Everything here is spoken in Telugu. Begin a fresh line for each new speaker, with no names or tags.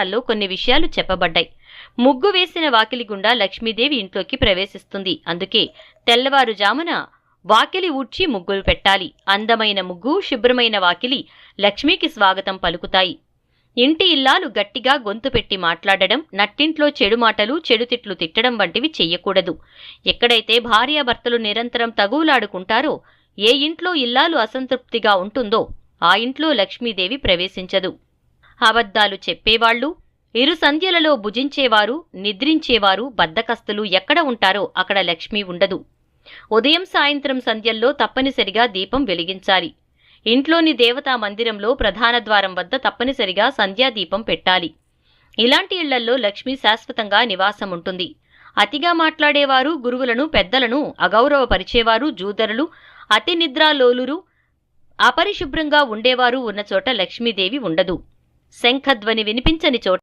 లో కొన్ని విషయాలు చెప్పబడ్డాయి. ముగ్గు వేసిన వాకిలి గుండా లక్ష్మీదేవి ఇంట్లోకి ప్రవేశిస్తుంది. అందుకే తెల్లవారుజామున వాకిలి ఊడ్చి ముగ్గులు పెట్టాలి. అందమైన ముగ్గు, శుభ్రమైన వాకిలి లక్ష్మికి స్వాగతం పలుకుతాయి. ఇంటి ఇల్లాలు గట్టిగా గొంతు పెట్టి మాట్లాడడం, నట్టింట్లో చెడు మాటలు, చెడు తిట్లు తిట్టడం వంటివి చెయ్యకూడదు. ఎక్కడైతే భార్యాభర్తలు నిరంతరం తగువులాడుకుంటారో, ఏ ఇంట్లో ఇల్లాలు అసంతృప్తిగా ఉంటుందో ఆ ఇంట్లో లక్ష్మీదేవి ప్రవేశించదు. అబద్ధాలు చెప్పేవాళ్లు, ఇరు సంధ్యలలో భుజించేవారు, నిద్రించేవారు, బద్ధకస్తులు ఎక్కడ ఉంటారో అక్కడ లక్ష్మి ఉండదు. ఉదయం సాయంత్రం సంధ్యల్లో తప్పనిసరిగా దీపం వెలిగించాలి. ఇంట్లోని దేవతా మందిరంలో ప్రధాన ద్వారం వద్ద తప్పనిసరిగా సంధ్యాదీపం పెట్టాలి. ఇలాంటి ఇళ్లల్లో లక్ష్మి శాశ్వతంగా నివాసం ఉంటుంది. అతిగా మాట్లాడేవారు, గురువులను పెద్దలను అగౌరవపరిచేవారు, జూదరులు, అతి నిద్రాలోలురు, అపరిశుభ్రంగా ఉండేవారు ఉన్న చోట లక్ష్మీదేవి ఉండదు. శంఖధ్వని వినిపించని చోట